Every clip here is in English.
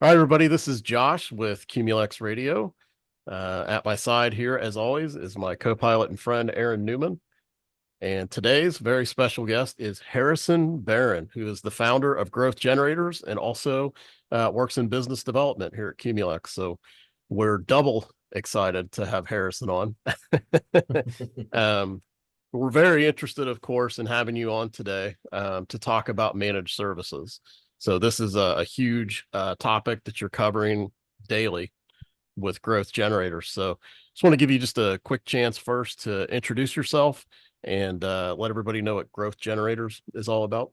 All right, everybody, this is Josh with Qumulex Radio. At my side here, as always, is my co-pilot and friend, Aaron Newman. And today's very special guest is Harrison Barron, who is the founder of Growth Generators and also works in business development here at Qumulex. So we're double excited to have Harrison on. um, we're very interested, of course, in having you on today to talk about managed services. So this is a huge topic that you're covering daily with Growth Generators. So just want to give you just a quick chance first to introduce yourself and let everybody know what Growth Generators is all about.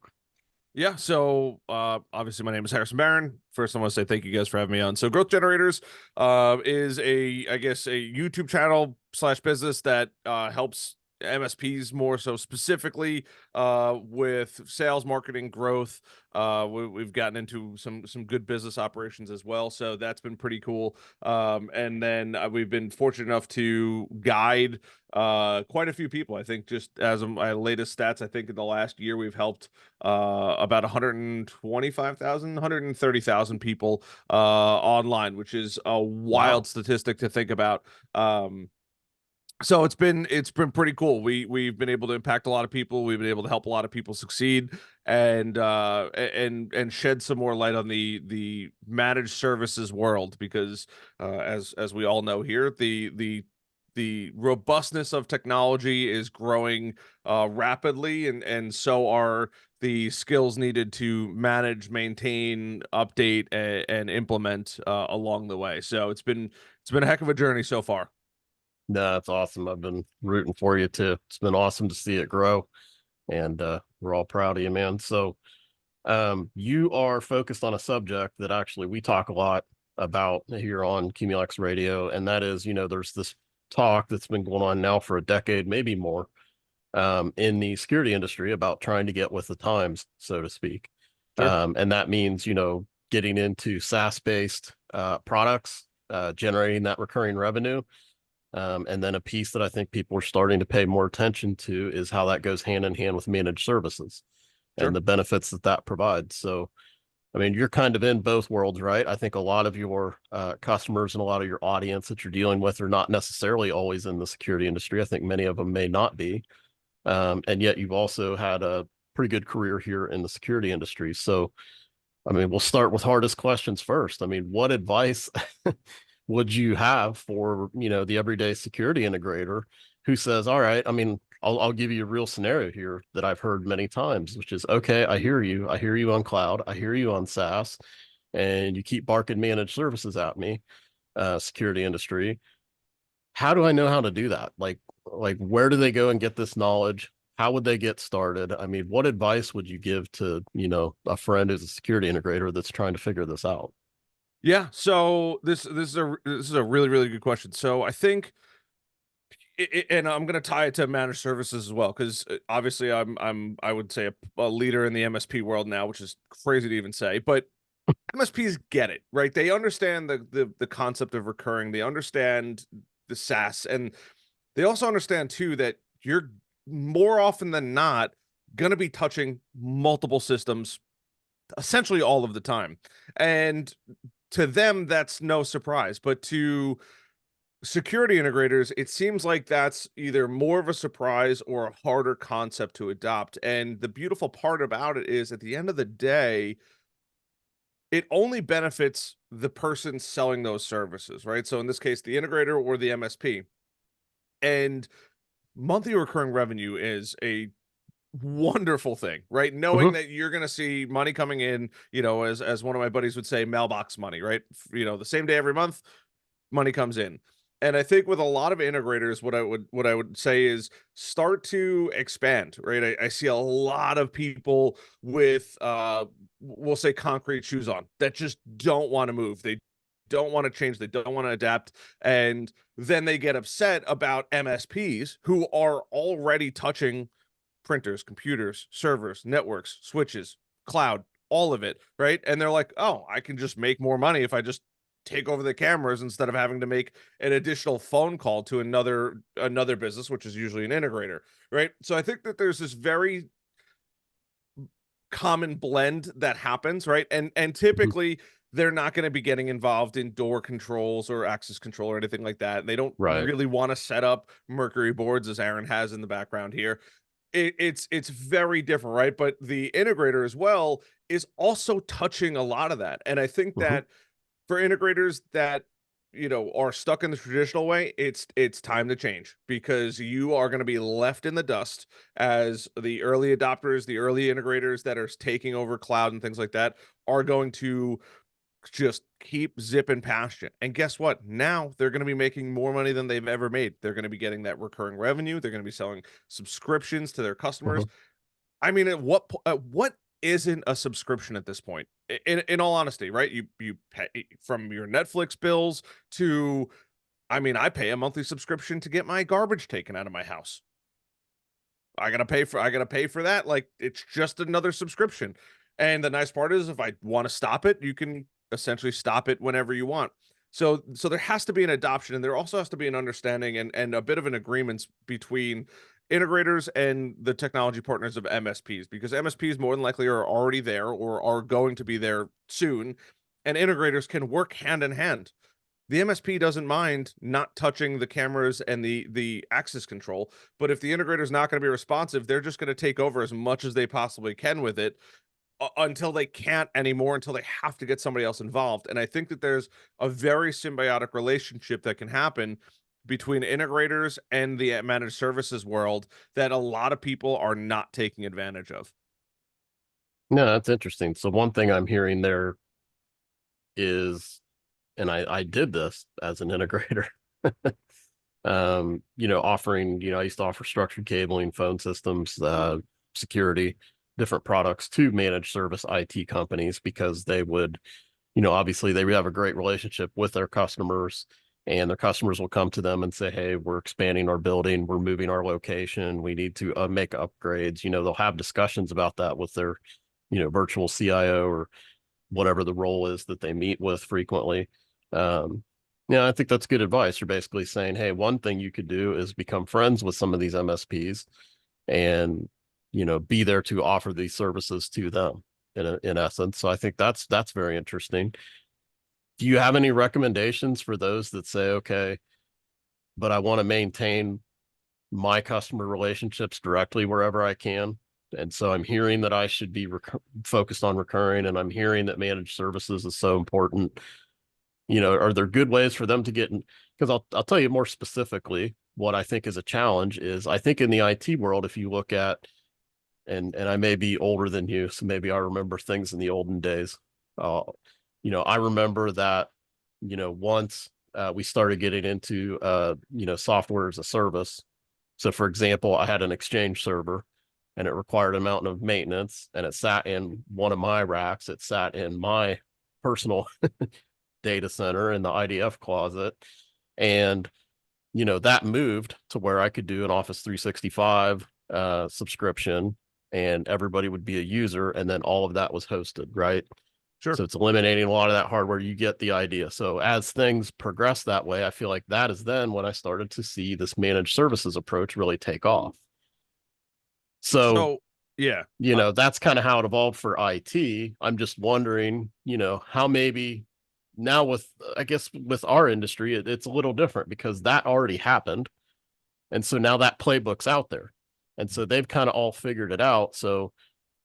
Yeah, so obviously my name is Harrison Barron. First, I want to say thank you guys for having me on. So Growth Generators is I guess, a YouTube channel slash business that helps MSPs more so specifically with sales, marketing, growth. We've gotten into some good business operations as well, so that's been pretty cool. And then we've been fortunate enough to guide quite a few people. I think just as of my latest stats, I think in the last year we've helped about 125,000, 130,000 people online, which is a Wow. wild statistic to think about. So it's been pretty cool. We've been able to impact a lot of people. We've been able to help a lot of people succeed and shed some more light on the managed services world because as we all know here, the robustness of technology is growing rapidly, and so are the skills needed to manage, maintain, update, and implement along the way. So it's been a heck of a journey so far. No, that's awesome. I've been rooting for you too. It's been awesome to see it grow, and we're all proud of you, man. So you are focused on a subject that actually we talk a lot about here on Qumulex Radio, and that is, there's this talk that's been going on now for a decade, maybe more, in the security industry about trying to get with the times, so to speak. Sure. And that means, getting into SaaS-based products, generating that recurring revenue. And then a piece that I think people are starting to pay more attention to is how that goes hand in hand with managed services and Sure. the benefits that that provides. So, I mean, you're kind of in both worlds, right? I think a lot of your customers and a lot of your audience that you're dealing with are not necessarily always in the security industry. I think many of them may not be. And yet you've also had a pretty good career here in the security industry. So, I mean, we'll start with hardest questions first. I mean, what advice would you have for, the everyday security integrator who says, all right, I mean, I'll give you a real scenario here that I've heard many times, which is, okay, I hear you. I hear you on cloud. I hear you on SaaS, and you keep barking managed services at me, security industry. How do I know how to do that? Like where do they go and get this knowledge? How would they get started? I mean, what advice would you give to, a friend who's a security integrator that's trying to figure this out? Yeah, so this is a really really good question. So I think and I'm going to tie it to managed services as well because obviously I would say a leader in the MSP world now, which is crazy to even say, but MSPs get it, right? They understand the concept of recurring. They understand the SaaS, and they also understand too that you're more often than not going to be touching multiple systems essentially all of the time. And to them that's no surprise, but to security integrators it seems like that's either more of a surprise or a harder concept to adopt. And the beautiful part about it is at the end of the day it only benefits the person selling those services, right? So in this case the integrator or the MSP. And monthly recurring revenue is a wonderful thing, right? Knowing Mhm. that you're going to see money coming in, as one of my buddies would say, mailbox money, right? The same day every month, money comes in. And I think with a lot of integrators, what I would say is start to expand, right? I see a lot of people with we'll say concrete shoes on that just don't want to move. They don't want to change, they don't want to adapt, and then they get upset about MSPs who are already touching printers, computers, servers, networks, switches, cloud, all of it, right? And they're like, "Oh, I can just make more money if I just take over the cameras instead of having to make an additional phone call to another business, which is usually an integrator," right? So I think that there's this very common blend that happens, right? And Mhm. typically they're not going to be getting involved in door controls or access control or anything like that. They don't Right. really want to set up Mercury boards, as Aaron has in the background here. It's very different, right? But the integrator as well is also touching a lot of that. And I think Hmm. that for integrators that are stuck in the traditional way, it's time to change, because you are going to be left in the dust as the early adopters, the early integrators that are taking over cloud and things like that are going to just keep zipping past you. And guess what? Now they're going to be making more money than they've ever made. They're going to be getting that recurring revenue. They're going to be selling subscriptions to their customers. Hmm. I mean, what isn't a subscription at this point? In all honesty, right? You pay from your Netflix bills to, I mean, I pay a monthly subscription to get my garbage taken out of my house. I gotta pay for that. Like, it's just another subscription. And the nice part is, if I want to stop it, you can essentially stop it whenever you want. So there has to be an adoption, and there also has to be an understanding and a bit of an agreement between integrators and the technology partners of MSPs, because MSPs more than likely are already there or are going to be there soon, and integrators can work hand in hand. The MSP doesn't mind not touching the cameras and the access control, but if the integrator is not going to be responsive, they're just going to take over as much as they possibly can with it, until they can't anymore, until they have to get somebody else involved. And I think that there's a very symbiotic relationship that can happen between integrators and the managed services world that a lot of people are not taking advantage of. No, that's interesting. So one thing I'm hearing there is, and I did this as an integrator, offering, I used to offer structured cabling, phone systems, security, different products to managed service IT companies, because they would, obviously they would have a great relationship with their customers, and their customers will come to them and say, hey, we're expanding our building, we're moving our location, we need to make upgrades. They'll have discussions about that with their, virtual CIO or whatever the role is that they meet with frequently. Yeah, I think that's good advice. You're basically saying, hey, one thing you could do is become friends with some of these MSPs and, be there to offer these services to them in essence. So I think that's very interesting. Do you have any recommendations for those that say, okay, but I want to maintain my customer relationships directly wherever I can? And so I'm hearing that I should be focused on recurring, and I'm hearing that managed services is so important. Are there good ways for them to get in? Because I'll tell you more specifically what I think is a challenge is, I think in the IT world, if you look at, and I may be older than you, so maybe I remember things in the olden days. Uh, I remember that, once we started getting into software as a service. So for example, I had an Exchange server, and it required a mountain of maintenance, and it sat in one of my racks. It sat in my personal data center in the IDF closet. And, that moved to where I could do an Office 365 subscription, and everybody would be a user. And then all of that was hosted, right? Sure. So it's eliminating a lot of that hardware. You get the idea. So as things progress that way, I feel like that is then when I started to see this managed services approach really take off. So, So yeah. that's kind of how it evolved for IT. I'm just wondering, how maybe now with, I guess, with our industry, it's a little different because that already happened. And so now that playbook's out there. And so they've kind of all figured it out. So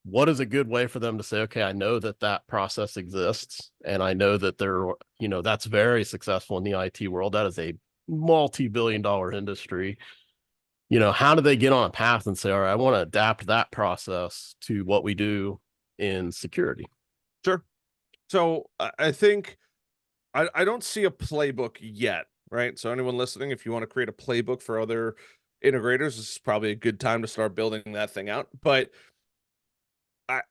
what is a good way for them to say, okay, I know that that process exists, and I know that that's very successful in the IT world. That is a multi-billion-dollar industry. How do they get on a path and say, all right, I want to adapt that process to what we do in security? Sure. So I think I don't see a playbook yet, right? So anyone listening, if you want to create a playbook for other integrators, this is probably a good time to start building that thing out. But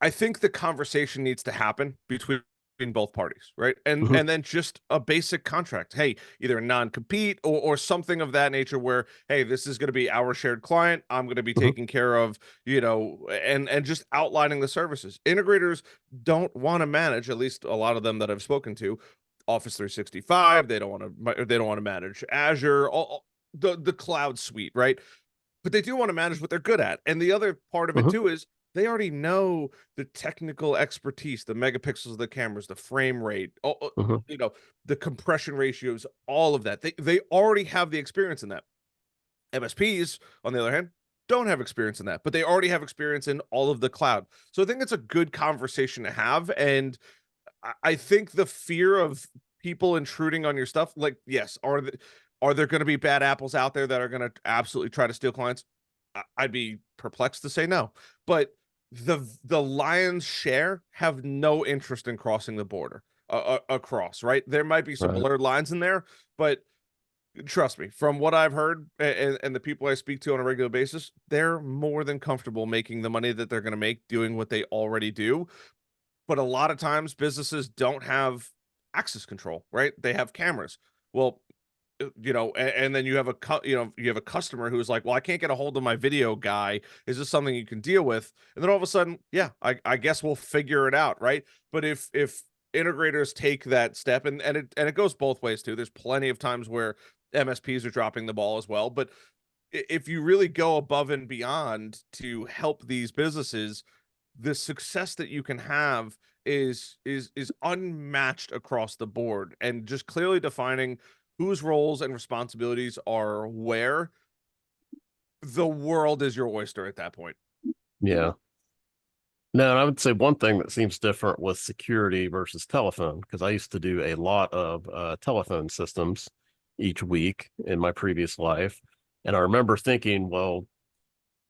I think the conversation needs to happen between both parties, right? And Mhm. and then just a basic contract. Hey, either a non-compete or something of that nature where, hey, this is going to be our shared client. I'm going to be Mhm. taking care of, and just outlining the services. Integrators don't want to manage, at least a lot of them that I've spoken to, Office 365. They don't want to manage Azure, all the cloud suite, right? But they do want to manage what they're good at. And the other part of it Mhm. too is They already know the technical expertise, the megapixels of the cameras, the frame rate, Mhm. you know, the compression ratios, all of that. They already have the experience in that. MSPs, on the other hand, don't have experience in that, but they already have experience in all of the cloud. So I think it's a good conversation to have. And I think the fear of people intruding on your stuff, like, yes, are there going to be bad apples out there that are going to absolutely try to steal clients? I'd be perplexed to say no, but the lion's share have no interest in crossing the border across. Right, there might be some Right. blurred lines in there, but trust me, from what I've heard and the people I speak to on a regular basis, they're more than comfortable making the money that they're going to make doing what they already do. But a lot of times businesses don't have access control, right? They have cameras. Well, and then you have you have a customer who's like, well, I can't get a hold of my video guy. Is this something you can deal with? And then all of a sudden, yeah, I guess we'll figure it out, right? But if integrators take that step, and it goes both ways too. There's plenty of times where MSPs are dropping the ball as well. But if you really go above and beyond to help these businesses, the success that you can have is unmatched across the board, and just clearly defining whose roles and responsibilities are where. The world is your oyster at that point. Yeah. No, and I would say one thing that seems different with security versus telephone, because I used to do a lot of telephone systems each week in my previous life. And I remember thinking, well,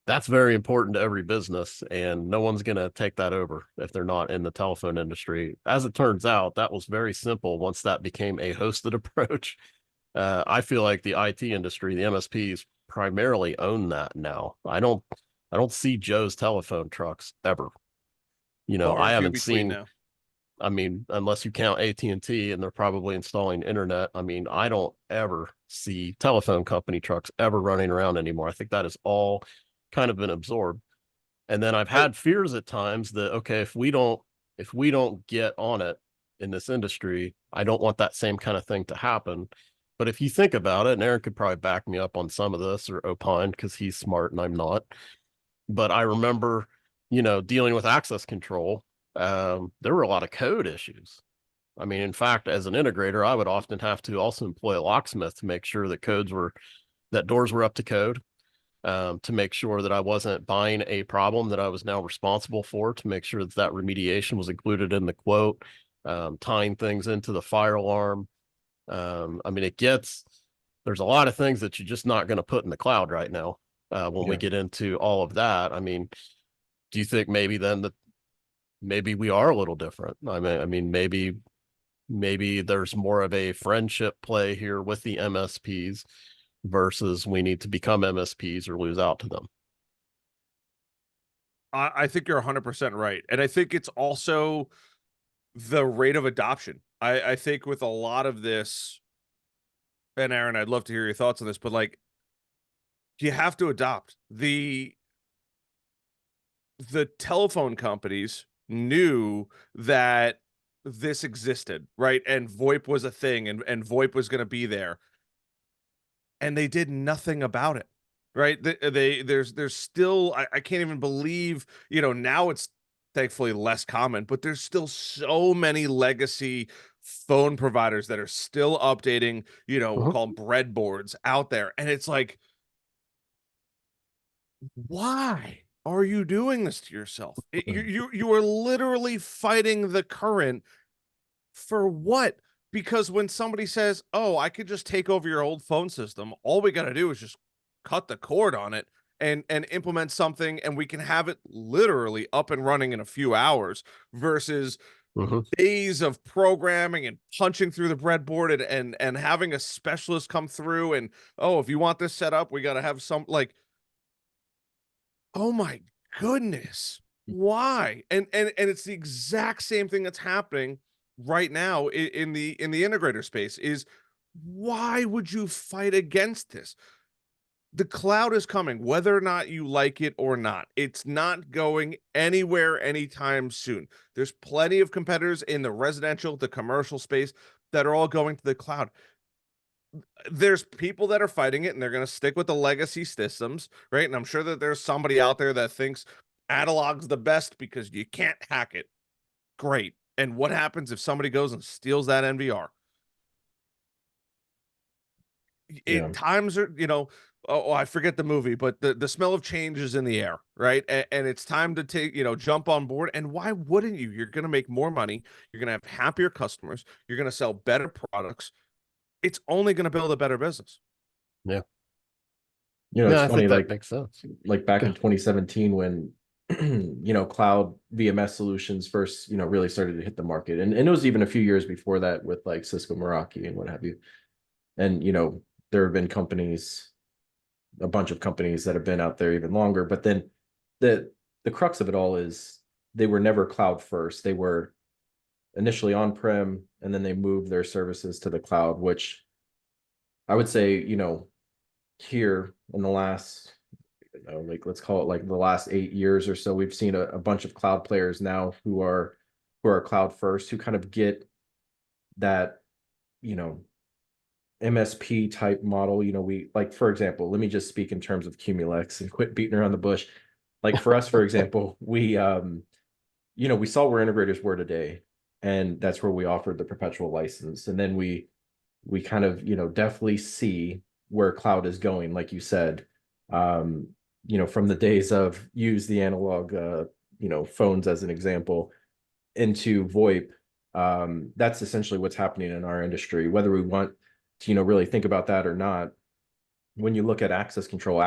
that's very important to every business, and no one's going to take that over if they're not in the telephone industry. As it turns out, that was very simple once that became a hosted approach. I feel like the IT industry, the MSPs, primarily own that now. I don't see Joe's telephone trucks ever. Far I and few haven't between seen. now. I mean, unless you count AT&T and T, and they're probably installing internet. I mean, I don't ever see telephone company trucks ever running around anymore. I think that is all kind of been absorbed. And then I've I, had fears at times that, okay, if we don't get on it in this industry, I don't want that same kind of thing to happen. But if you think about it, and Aaron could probably back me up on some of this or opine because he's smart and I'm not. But I remember, dealing with access control. There were a lot of code issues. I mean, in fact, as an integrator, I would often have to also employ a locksmith to make sure that doors were up to code, to make sure that I wasn't buying a problem that I was now responsible for, to make sure that that remediation was included in the quote, tying things into the fire alarm. I mean, there's a lot of things that you're just not going to put in the cloud right now. When we yeah. get into all of that, I mean, do you think maybe then that maybe we are a little different? I mean, maybe there's more of a friendship play here with the MSPs versus we need to become MSPs or lose out to them. I think you're 100% right. And I think it's also the rate of adoption. I think with a lot of this, and Aaron, I'd love to hear your thoughts on this, but like, you have to adopt. The telephone companies knew that this existed, right? And VoIP was a thing, and VoIP was going to be there, and they did nothing about it. Right? There's still, I can't even believe, now it's thankfully less common, but there's still so many legacy phone providers that are still updating, we'll Mhm. call them breadboards out there. And it's like, why are you doing this to yourself? You are literally fighting the current for what? Because when somebody says, "Oh, I could just take over your old phone system," all we got to do is just cut the cord on it and implement something, and we can have it literally up and running in a few hours versus Mhm. days of programming and punching through the breadboard and having a specialist come through and, oh, if you want this set up, we got to have some, like, oh my goodness. Why? And it's the exact same thing that's happening right now in the integrator space is, why would you fight against this? The cloud is coming, whether or not you like it or not. It's not going anywhere anytime soon. There's plenty of competitors in the residential, the commercial space that are all going to the cloud. There's people that are fighting it and they're going to stick with the legacy systems, right? And I'm sure that there's somebody out there that thinks Analog's the best because you can't hack it. Great. And what happens if somebody goes and steals that NVR? Yeah. Times are, I forget the movie, but the smell of change is in the air, right? And it's time to take, jump on board. And why wouldn't you? You're going to make more money. You're going to have happier customers. You're going to sell better products. It's only going to build a better business. Yeah. It's I funny, think that makes sense. like back in Yeah. 2017 when cloud VMS solutions first, really started to hit the market. And it was even a few years before that with like Cisco Meraki and what have you. And there have been a bunch of companies that have been out there even longer. But then the crux of it all is they were never cloud first. They were initially on-prem, and then they moved their services to the cloud, which I would say, here in the last, like let's call it like the last 8 years or so, we've seen a bunch of cloud players now who are cloud first, who kind of get that, MSP type model. We like, for example, let me just speak in terms of Qumulex and quit beating around the bush. Like for us, for example, we saw where integrators were today, and that's where we offered the perpetual license. And then we kind of, definitely see where cloud is going, like you said. From the days of use the analog phones as an example into VoIP. That's essentially what's happening in our industry, whether we want to, really think about that or not. When you look at access control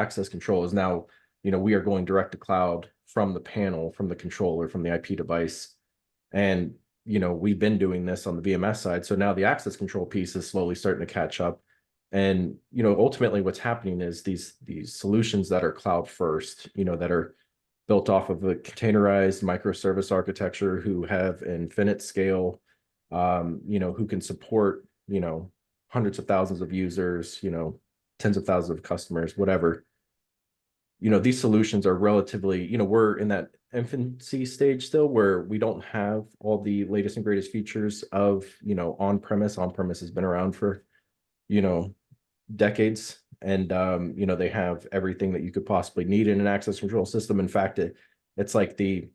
is now, we are going direct to cloud from the panel, from the controller, from the IP device. And, we've been doing this on the VMS side. So now the access control piece is slowly starting to catch up. And, ultimately what's happening is these solutions that are cloud first, that are built off of a containerized microservice architecture, who have infinite scale, who can support, hundreds of thousands of users, tens of thousands of customers, whatever. These solutions are relatively, we're in that infancy stage still, where we don't have all the latest and greatest features of, on-premise. On-premise has been around for, decades. And, they have everything that you could possibly need in an access control system. In fact, it's like the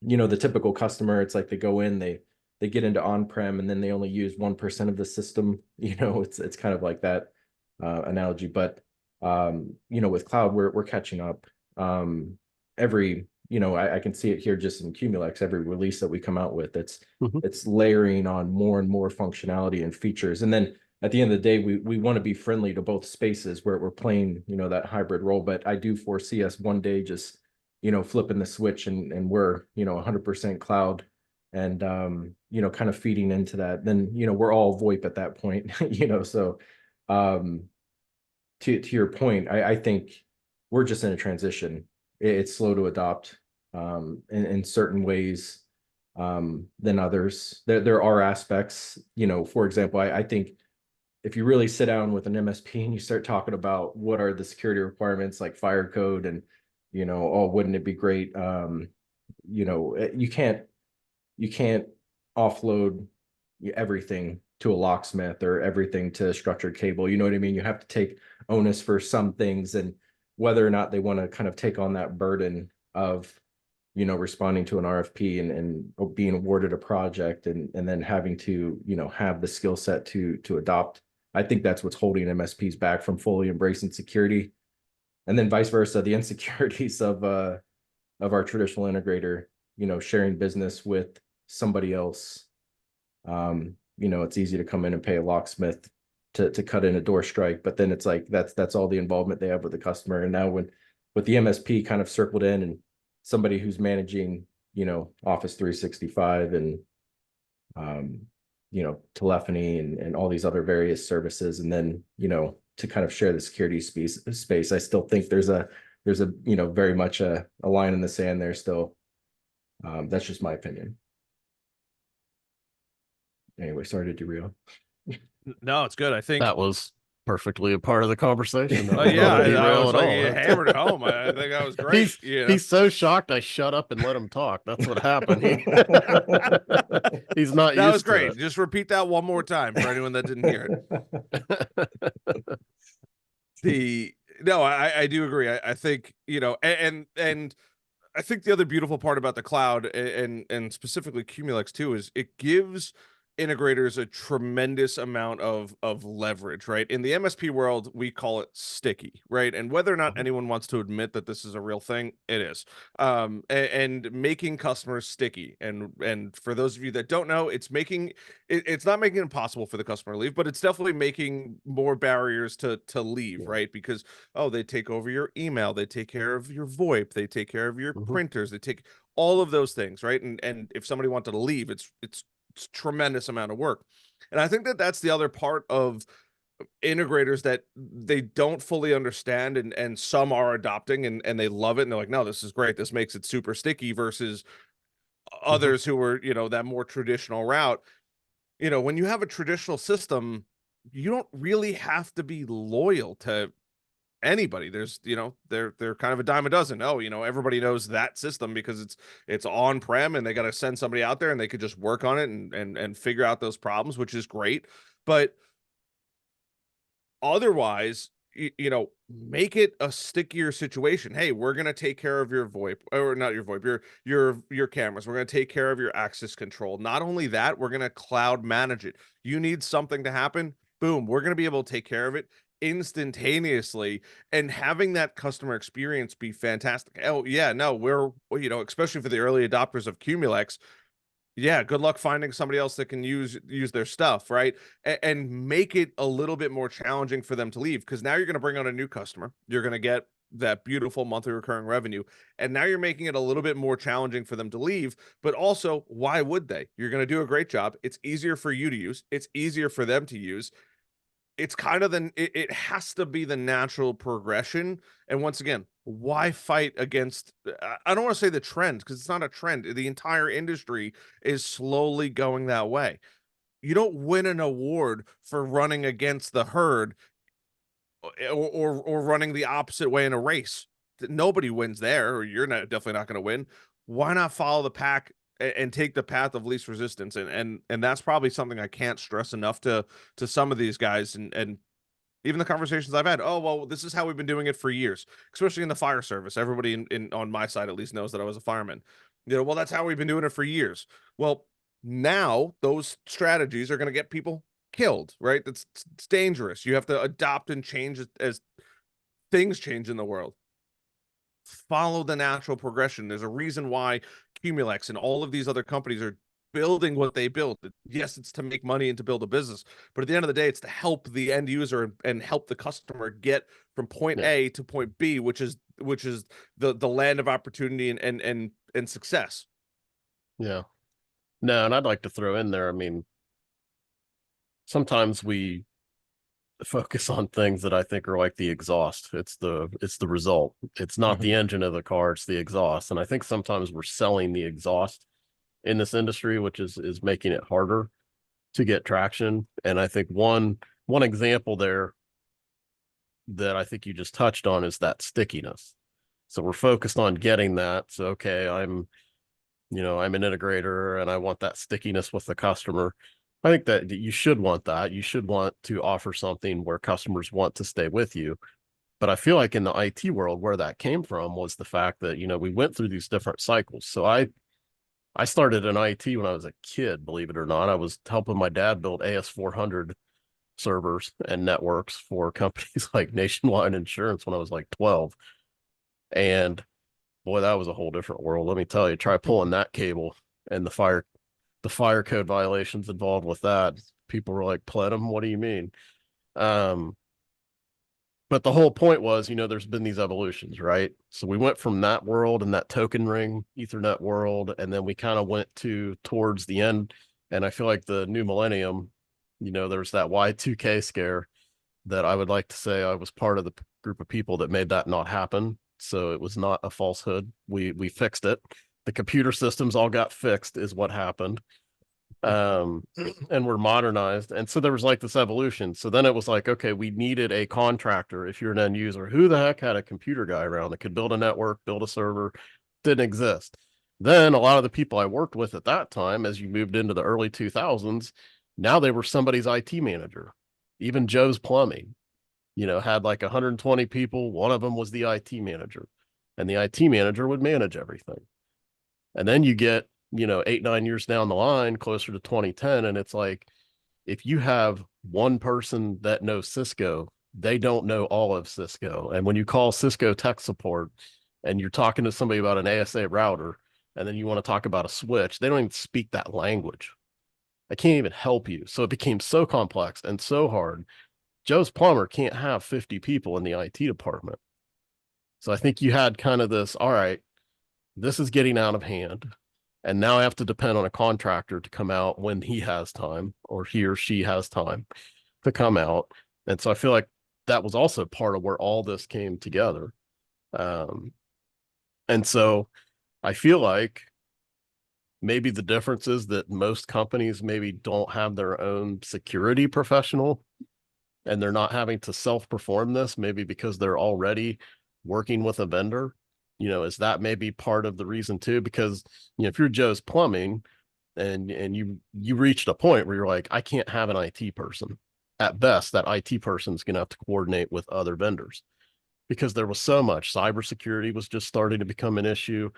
typical customer, it's like they go in, they get into on-prem, and then they only use 1% of the system. It's kind of like that analogy. But with cloud, we're catching up. Every, I can see it here just in Qumulex, every release that we come out with, it's layering on more and more functionality and features. And then at the end of the day, we want to be friendly to both spaces, where we're playing, that hybrid role. But I do foresee us one day just, flipping the switch, and we're, 100% cloud, and, kind of feeding into that. Then, we're all VoIP at that point, so, to your point, I think we're just in a transition. It's slow to adopt, in certain ways, than others. There are aspects, for example, I think if you really sit down with an MSP and you start talking about what are the security requirements, like fire code, and, oh, wouldn't it be great? You can't offload everything to a locksmith, or everything to structured cable. You know what I mean? You have to take onus for some things, and whether or not they want to kind of take on that burden of, responding to an RFP, and being awarded a project, and then having to, have the skill set to adopt. I think that's what's holding MSPs back from fully embracing security. And then vice versa, the insecurities of our traditional integrator, sharing business with somebody else. It's easy to come in and pay a locksmith to cut in a door strike, but then it's like that's all the involvement they have with the customer. And now with the MSP kind of circled in, and somebody who's managing, Office 365, and telephony, and all these other various services, and then, to kind of share the security space, I still think there's a very much a line in the sand there still. That's just my opinion. Anyway, sorry to derail. No, it's good. I think That was perfectly a part of the conversation. yeah, I Derail was at like, all. you hammered it home. I think that was great. He's so shocked I shut up and let him talk. That's what happened. He's not That was used to great. it. Just repeat that one more time for anyone that didn't hear it. No, I do agree. I think, and I think the other beautiful part about the cloud and specifically Qumulex too is it gives integrators a tremendous amount of leverage, right? In the MSP world, we call it sticky, right? And whether or not Mhm. anyone wants to admit that this is a real thing, it is. And making customers sticky. And for those of you that don't know, it's not making it impossible for the customer to leave, but it's definitely making more barriers to leave, Yeah. right? Because oh, they take over your email, they take care of your VoIP, they take care of your Mhm. printers, they take all of those things, right? And if somebody wanted to leave, it's tremendous amount of work. And I think that that's the other part of integrators that they don't fully understand, and some are adopting and they love it and they're like, no, this is great, this makes it super sticky, versus Mhm. others who are, that more traditional route. When you have a traditional system, you don't really have to be loyal to anybody. There's, they're kind of a dime a dozen. Oh, everybody knows that system because it's on prem, and they got to send somebody out there and they could just work on it and figure out those problems, which is great. But otherwise, make it a stickier situation. Hey, we're gonna take care of your VoIP, or not your VoIP, your cameras. We're gonna take care of your access control. Not only that, we're gonna cloud manage it. You need something to happen, boom, we're gonna be able to take care of it instantaneously, and having that customer experience be fantastic. Oh yeah, no, especially for the early adopters of Qumulex, yeah, good luck finding somebody else that can use their stuff, right? And make it a little bit more challenging for them to leave, because now you're going to bring on a new customer. You're going to get that beautiful monthly recurring revenue, and now you're making it a little bit more challenging for them to leave. But also, why would they? You're going to do a great job. It's easier for you to use. It's easier for them to use. It's kind of it has to be the natural progression. And once again, why fight against, I don't want to say the trend, because it's not a trend. The entire industry is slowly going that way. You don't win an award for running against the herd, or running the opposite way in a race. Nobody wins there, or you're definitely not going to win. Why not follow the pack and take the path of least resistance? And that's probably something I can't stress enough to some of these guys, and even the conversations I've had. Oh, well, this is how we've been doing it for years, especially in the fire service. Everybody in on my side at least knows that I was a fireman. Well, that's how we've been doing it for years. Well, now those strategies are going to get people killed, right? It's dangerous. You have to adopt and change as things change in the world. Follow the natural progression. There's a reason why Qumulex and all of these other companies are building what they built. Yes, it's to make money and to build a business, but at the end of the day, it's to help the end user and help the customer get from point Yeah. A to point B, which is the land of opportunity and success. Yeah. No, and I'd like to throw in there, I mean, sometimes we focus on things that I think are like the exhaust. It's the result. It's not the Mhm. engine of the car, it's the exhaust. And I think sometimes we're selling the exhaust in this industry, which is making it harder to get traction. And I think one example there that I think you just touched on is that stickiness. So we're focused on getting that. So okay, I'm an integrator and I want that stickiness with the customer. I think that you should want that. You should want to offer something where customers want to stay with you. But I feel like in the IT world, where that came from was the fact that, we went through these different cycles. So I started in IT when I was a kid, believe it or not. I was helping my dad build AS400 servers and networks for companies like Nationwide Insurance when I was like 12. And boy, that was a whole different world. Let me tell you, try pulling that cable and the fire code violations involved with that. People were like, Plenum, what do you mean? Um, but the whole point was, there's been these evolutions, right? So we went from that world and that token ring Ethernet world, and then we kind of went towards the end. And I feel like the new millennium, there's that Y2K scare that I would like to say I was part of the group of people that made that not happen. So it was not a falsehood. We fixed it. The computer systems all got fixed, is what happened. um and we're modernized, and so there was like this evolution. So then it was like, okay, we needed a contractor. If you're an end user, who the heck had a computer guy around that could build a network, build a server? Didn't exist. Then a lot of the people I worked with at that time, as you moved into the early 2000s, now they were somebody's IT manager. Even Joe's Plumbing, had like 120 people. One of them was the IT manager. and the IT manager would manage everything. And then you get, 8, 9 years down the line, closer to 2010, and it's like, if you have one person that knows Cisco, they don't know all of Cisco. And when you call Cisco tech support and you're talking to somebody about an ASA router, and then you want to talk about a switch, they don't even speak that language. I can't even help you. So it became so complex and so hard. Joe's plumber can't have 50 people in the IT department. So I think you had kind of this, all right, this is getting out of hand. And now I have to depend on a contractor to come out when he has time, or he or she has time to come out. And so I feel like that was also part of where all this came together. And so I feel like maybe the difference is that most companies maybe don't have their own security professional, and they're not having to self-perform this, maybe because they're already working with a vendor. Is that maybe part of the reason too? Because, if you're Joe's Plumbing and you reached a point where you're like, I can't have an IT person. At best, that IT person is going to have to coordinate with other vendors, because there was so much. Cybersecurity was just starting to become an issue.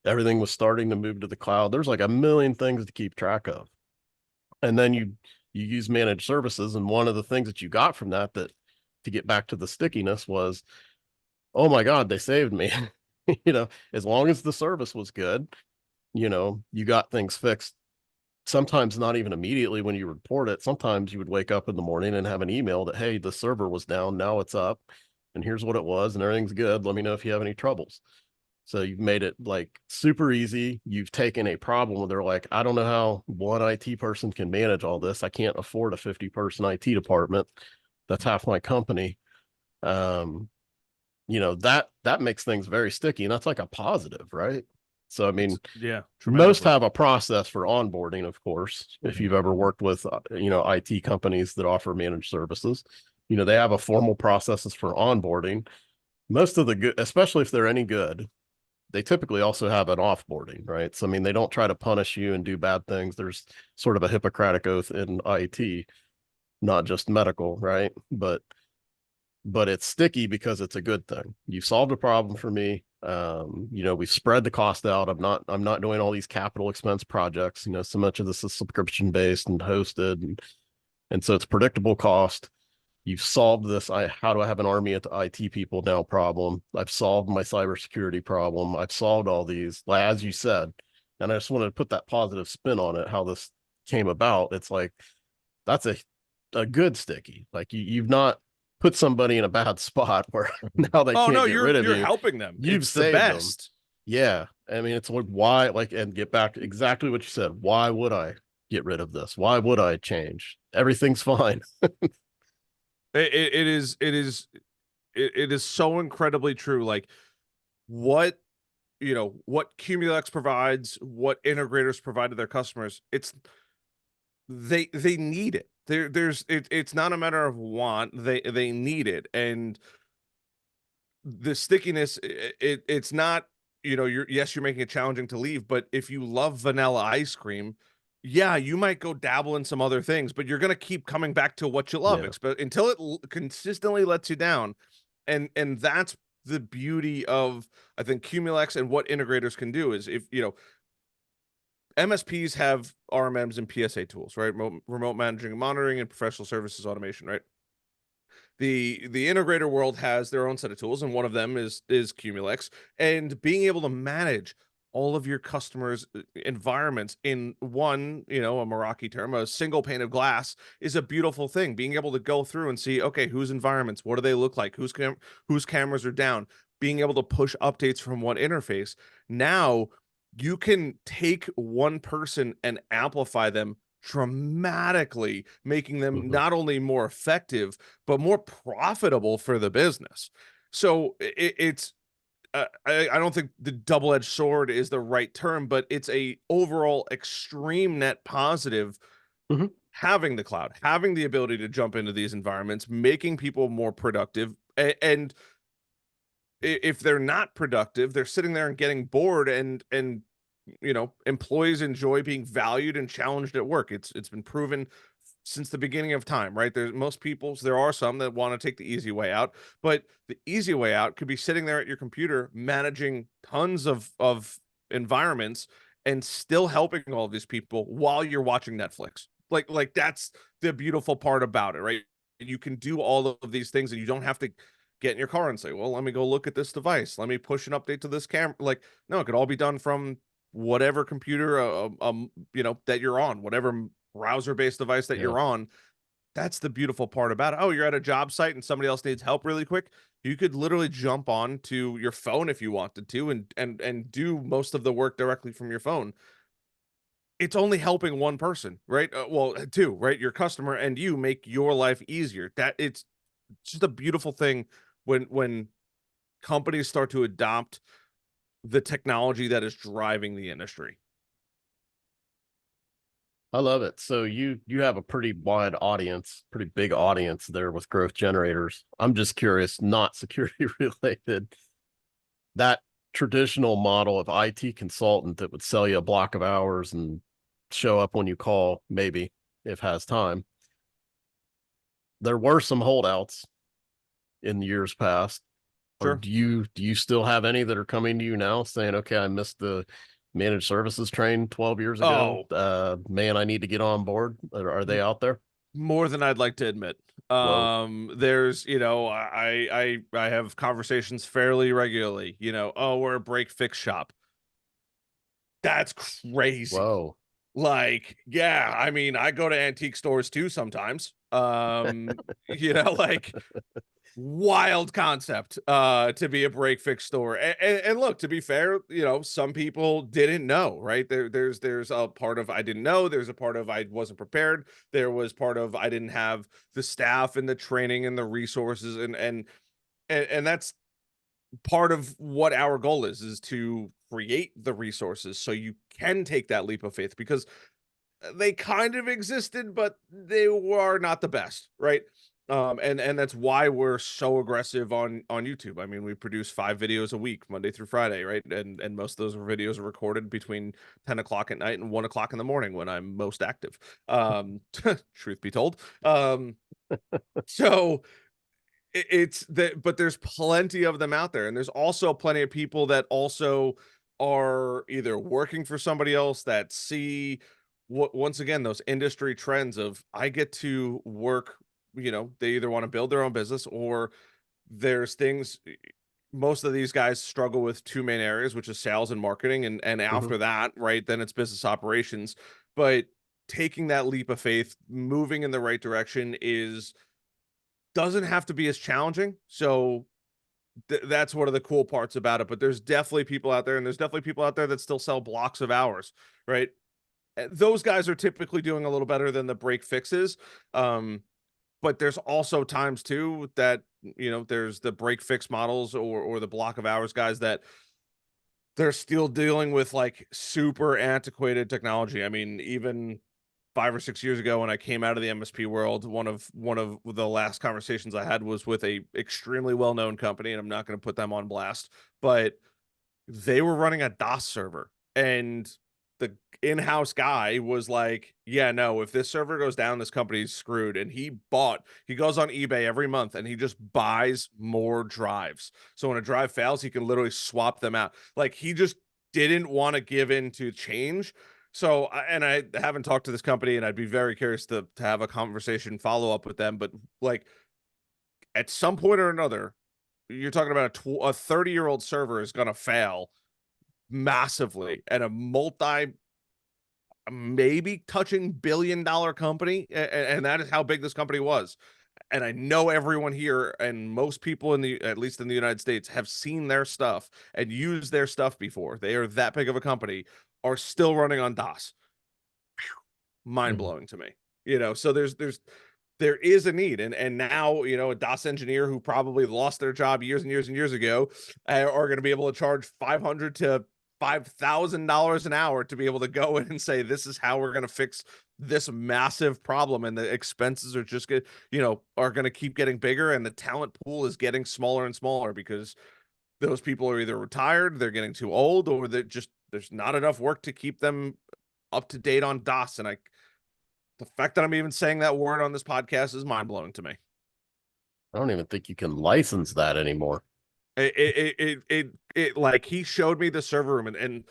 Everything was starting to move to the cloud. There's like a million things to keep track of. And then you use managed services, and one of the things that you got from that, to get back to the stickiness, was, oh my God, they saved me. As long as the service was good, you got things fixed. Sometimes not even immediately when you report it. Sometimes you would wake up in the morning and have an email that, hey, the server was down, now it's up, and here's what it was, and everything's good. Let me know if you have any troubles. So you've made it like super easy. You've taken a problem where they're like, I don't know how one IT person can manage all this. I can't afford a 50-person IT department. That's half my company. Um, that makes things very sticky, and that's like a positive, right? So I mean, Yeah, most tremendously. have a process for onboarding, of course. If you've ever worked with IT companies that offer managed services, they have a formal processes for onboarding. Most of the good, especially if they're any good, they typically also have an offboarding, right? So I mean, they don't try to punish you and do bad things. There's sort of a Hippocratic oath in IT, not just medical, right? But it's sticky because it's a good thing. You've solved a problem for me. We've spread the cost out. I'm not doing all these capital expense projects. So much of this is subscription based and hosted, and so it's predictable cost. You've solved this. How do I have an army of IT people now problem? I've solved my cybersecurity problem. I've solved all these, as you said. And I just wanted to put that positive spin on it, how this came about. It's like, that's a good sticky. Like you've not put somebody in a bad spot where now they Oh no, can't get rid of you're you. helping them. You've It's the saved them. best. Yeah. I mean, it's like, why, like, and get back to exactly what you said. Why would I get rid of this? Why would I change? Everything's fine. It is so incredibly true. Like what what Qumulex provides, what integrators provide to their customers, they need it. It's not a matter of want. They need it. And the stickiness, it's not, you're making it challenging to leave, but if you love vanilla ice cream, yeah, you might go dabble in some other things, but you're going to keep coming back to what you love, Yeah. until it consistently lets you down. And that's the beauty of, I think, Qumulex and what integrators can do is, if MSPs have RMMs and PSA tools, right? Remote managing and monitoring and professional services automation, right? The integrator world has their own set of tools, and one of them is Qumulex. And being able to manage all of your customers' environments in one, a Meraki term, a single pane of glass, is a beautiful thing. Being able to go through and see, okay, whose environments, what do they look like, whose cameras are down, being able to push updates from one interface. Now you can take one person and amplify them dramatically, making them Mhm. not only more effective but more profitable for the business. So it's I don't think the double-edged sword is the right term, but it's a overall extreme net positive. Mhm. Having the cloud, having the ability to jump into these environments, making people more productive, and if they're not productive, they're sitting there and getting bored, and employees enjoy being valued and challenged at work. It's been proven since the beginning of time, right? There's most people's, there are some that want to take the easy way out, but the easy way out could be sitting there at your computer managing tons of environments and still helping all these people while you're watching Netflix. Like that's the beautiful part about it, right? You can do all of these things and you don't have to get in your car and say, well, let me go look at this device. Let me push an update to this camera. Like, no, it could all be done from whatever computer, that you're on, whatever browser-based device that Yeah. you're on. That's the beautiful part about it. Oh, you're at a job site and somebody else needs help really quick. You could literally jump on to your phone if you wanted to and do most of the work directly from your phone. It's only helping one person, right? Well, two, right? Your customer and you make your life easier. That it's just a beautiful thing when companies start to adopt the technology that is driving the industry. I love it. So you have a pretty wide audience, pretty big audience there with growth generators. I'm just curious, not security related. That traditional model of IT consultant that would sell you a block of hours and show up when you call, maybe if has time. There were some holdouts in years past. Or Sure. do you still have any that are coming to you now saying, okay, I missed the managed services train 12 years ago. Oh, Man, I need to get on board. Are they out there? more than I'd like to admit. Whoa. There's, I have conversations fairly regularly, oh, we're a break fix shop. That's crazy. Whoa. Like, yeah, I mean, I go to antique stores too sometimes. Like wild concept to be a break fix store. And look, to be fair, some people didn't know, right? There's a part of I didn't know, there's a part of I wasn't prepared, there was part of I didn't have the staff and the training and the resources, and that's part of what our goal is to create the resources so you can take that leap of faith, because they kind of existed, but they were not the best, right? And that's why we're so aggressive on YouTube. I mean, we produce 5 videos a week, Monday through Friday, right? And most of those videos are recorded between 10 o'clock at night and 1 o'clock in the morning when I'm most active. Truth be told. So it's that, but there's plenty of them out there, and there's also plenty of people that also are either working for somebody else that see what, once again, those industry trends of I get to work, they either want to build their own business, or there's things, most of these guys struggle with two main areas, which is sales and marketing, and Mhm. after that, right, then it's business operations. But taking that leap of faith, moving in the right direction, is doesn't have to be as challenging. So that's one of the cool parts about it. But there's definitely people out there, and there's definitely people out there that still sell blocks of hours, right? Those guys are typically doing a little better than the break fixes. Um, but there's also times too that, there's the break fix models, or the block of hours guys, that they're still dealing with like super antiquated technology. I mean, even 5 or 6 years ago, when I came out of the MSP world, one of the last conversations I had was with a extremely well-known company, and I'm not going to put them on blast, but they were running a DOS server, and the in-house guy was like, yeah, no, if this server goes down, this company's screwed. And he goes on eBay every month and he just buys more drives. So when a drive fails, he can literally swap them out. Like, he just didn't want to give in to change. So, and I haven't talked to this company, and I'd be very curious to have a conversation follow up with them. But like, at some point or another, you're talking about a 30-year-old server is going to fail massively, and a multi, maybe touching billion-dollar company, and that is how big this company was. And I know everyone here and most people in the, at least in the United States, have seen their stuff and used their stuff before. They are that big of a company, are still running on DOS. Mind Mhm. blowing to me. So there is a need, and now, a DOS engineer who probably lost their job years and years and years ago, are going to be able to charge $500 to $5,000 an hour to be able to go in and say, this is how we're going to fix this massive problem. And the expenses are just good, are going to keep getting bigger, and the talent pool is getting smaller and smaller, because those people are either retired, they're getting too old, or there's not enough work to keep them up to date on DOS. And The fact that I'm even saying that word on this podcast is mind blowing to me. I don't even think you can license that anymore. It like he showed me the server room and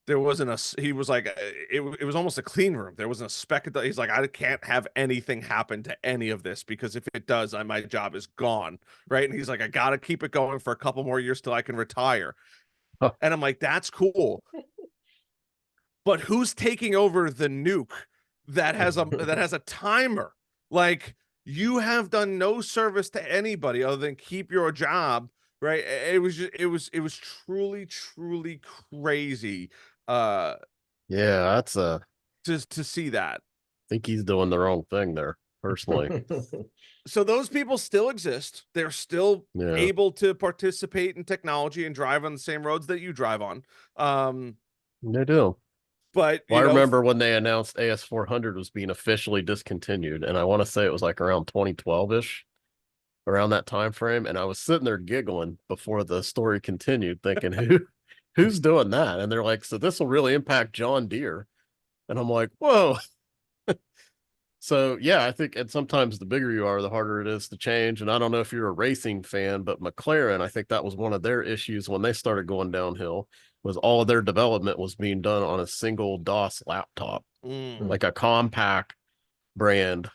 there wasn't he was like it was almost a clean room. There wasn't a speck of he's like, I can't have anything happen to any of this because if it does, my job is gone. Right. And he's like, I gotta keep it going for a couple more years till I can retire. Huh. And I'm like, that's cool. But who's taking over the nuke that has a timer? Like, you have done no service to anybody other than keep your job, right? It was truly crazy Yeah, that's to see that. think he's doing the wrong thing there, personally. So those people still exist. They're still Yeah, able to participate in technology and drive on the same roads that you drive on. they do. But Well, I remember when they announced AS400 was being officially discontinued, and I want to say it was like around 2012-ish, around that time frame. And I was sitting there giggling before the story continued, thinking, who's doing that? And they're like, so this will really impact John Deere. And I'm like, whoa. So yeah, I think, and sometimes the bigger you are, the harder it is to change. And I don't know if you're a racing fan, but McLaren, I think that was one of their issues when they started going downhill, was all of their development was being done on a single DOS laptop, like a compact brand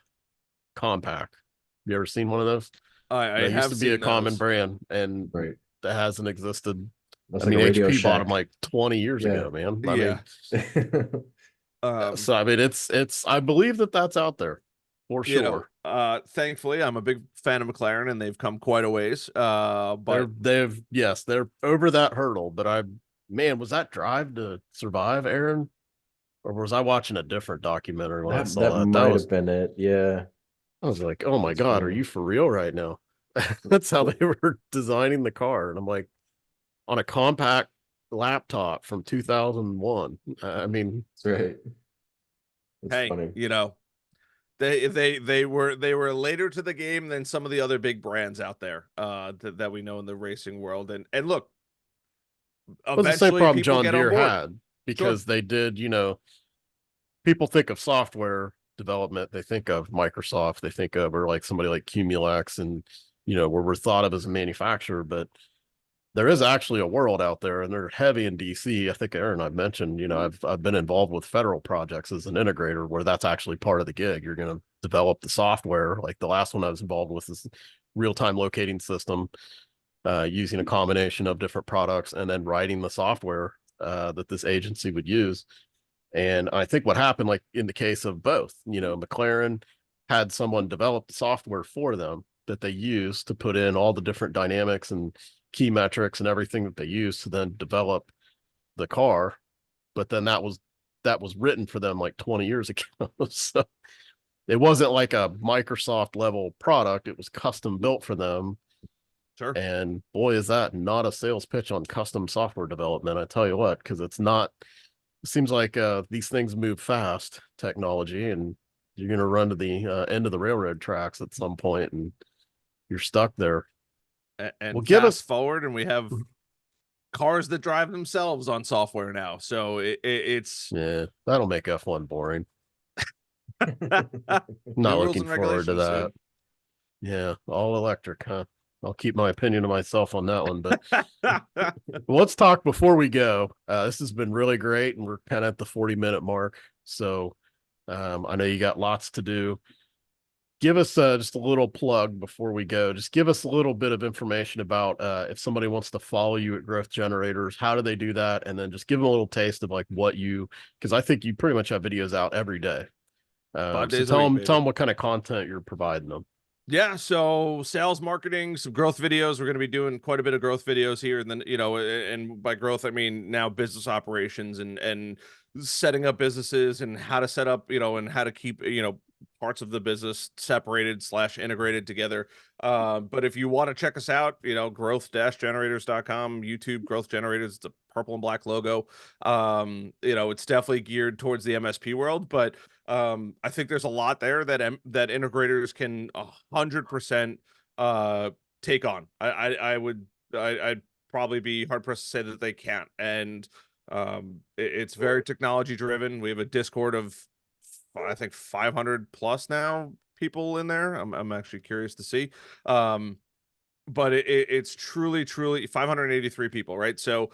compact. You ever seen one of those? I That used have to be a seen common those. brand, and Right. that hasn't existed. That's I like mean, a Radio HP bought them Shack. like 20 years Yeah. ago, man. I Yeah. mean, Um, so I mean, it's I believe that that's out there for sure. thankfully I'm a big fan of McLaren and they've come quite a ways. But They're over that hurdle. But man, was that Drive to Survive, Aaron? Or was I watching a different documentary when I That saw that? That might was have been it. Yeah. I was like, oh my That's God, are funny. you for real right now? That's how Well, they were designing the car. And I'm like, on a compact laptop from 2001. I mean, that's right. That's hey, funny. they were later to the game than some of the other big brands out there that we know in the racing world. And look, it was the same eventually problem people John get on Deere board. had Sure. because they did, people think of software development, they think of Microsoft, they think of, or like somebody like Qumulex, and, where we're thought of as a manufacturer. But there is actually a world out there, and they're heavy in DC. I think Aaron, I've mentioned, I've been involved with federal projects as an integrator where that's actually part of the gig. You're going to develop the software. Like the last one I was involved with is real-time locating system, using a combination of different products and then writing the software that this agency would use. And I think what happened, like in the case of both, McLaren had someone develop the software for them that they used to put in all the different dynamics and key metrics and everything that they use to then develop the car. But then that was written for them like 20 years ago. So it wasn't like a Microsoft level product. It was custom built for them. Sure. And boy, is that not a sales pitch on custom software development. I tell you what, because it seems like these things move fast, technology, and you're going to run to the end of the railroad tracks at some point and you're stuck there. Well, And give us, fast forward and we have cars that drive themselves on software now. So it's yeah, that'll make F1 boring. new Not rules looking and forward to regulations that. soon. Yeah, all electric, huh? I'll keep my opinion to myself on that one. But let's talk before we go. This has been really great, and we're kind of at the 40-minute mark. So I know you got lots to do. Give us just a little plug before we go. Just give us a little bit of information about if somebody wants to follow you at Growth Generators, how do they do that? And then just give them a little taste of like because I think you pretty much have videos out every day. Five So days a week, tell baby. them what kind of content you're providing them. Yeah, so sales, marketing, some growth videos. We're going to be doing quite a bit of growth videos here, and then and by growth I mean now business operations and setting up businesses and how to set up, and how to keep parts of the business separated slash integrated together. But if you want to check us out, growth-generators.com, YouTube Growth Generators. It's a purple and black logo. It's definitely geared towards the MSP world, but I think there's a lot there that integrators can 100% take on. I'd probably be hard pressed to say that they can't. And it's very technology driven. We have a Discord of I think 500 plus now people in there. I'm actually curious to see. But it's truly 583 people, right? So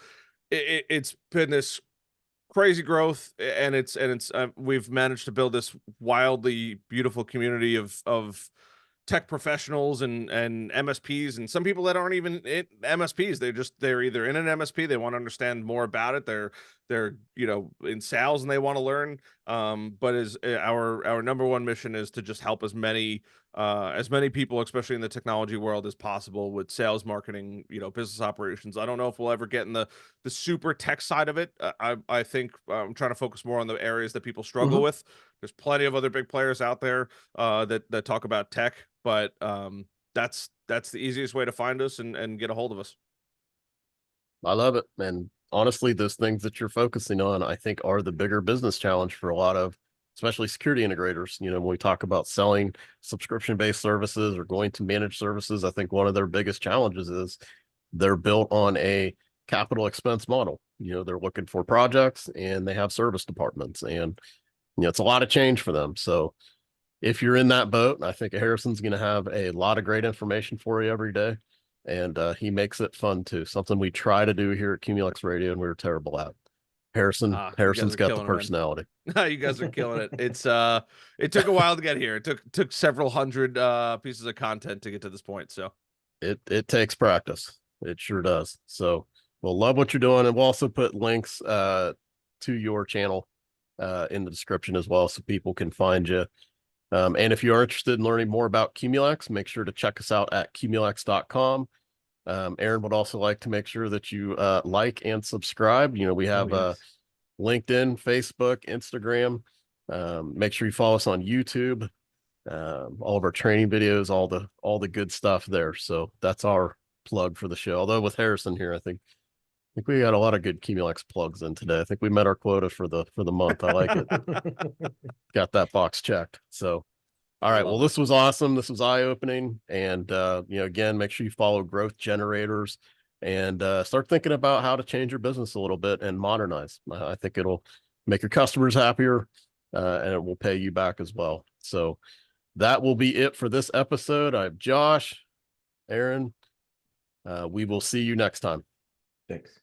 it's been this crazy growth, and it's we've managed to build this wildly beautiful community of tech professionals and MSPs, and some people that aren't even MSPs. They're either in an MSP, they want to understand more about it. They're in sales and they want to learn. But is our number one mission is to just help as many people, especially in the technology world, as possible with sales, marketing, business operations. I don't know if we'll ever get in the super tech side of it. I think I'm trying to focus more on the areas that people struggle with. There's plenty of other big players out there that talk about tech, but that's the easiest way to find us and get a hold of us. I love it. And honestly, those things that you're focusing on, I think, are the bigger business challenge for a lot of, especially security integrators. When we talk about selling subscription-based services or going to managed services, I think one of their biggest challenges is they're built on a capital expense model. They're looking for projects and they have service departments, and it's a lot of change for them. So if you're in that boat, I think Harrison's going to have a lot of great information for you every day. And he makes it fun too. Something we try to do here at Qumulex Radio, and we're terrible at. You guys Harrison's are got the killing it, man. personality. You guys are killing it. It's it took a while to get here. It took several hundred pieces of content to get to this point. So It takes practice. It sure does. So we'll love what you're doing, and we'll also put links to your channel in the description as well, so people can find you. And if you are interested in learning more about Qumulex, make sure to check us out at Qumulex.com. Aaron would also like to make sure that you like and subscribe. We have LinkedIn, Facebook, Instagram. Make sure you follow us on YouTube. All of our training videos, all the good stuff there. So that's our plug for the show. Although with Harrison here, I think we got a lot of good Qumulex plugs in today. I think we met our quota for the month. I like it. Got that box checked. So, all right. Well, this was awesome. This was eye-opening. And, again, make sure you follow Growth Generators and start thinking about how to change your business a little bit and modernize. I think it'll make your customers happier and it will pay you back as well. So that will be it for this episode. I'm Josh, Aaron. We will see you next time. Thanks.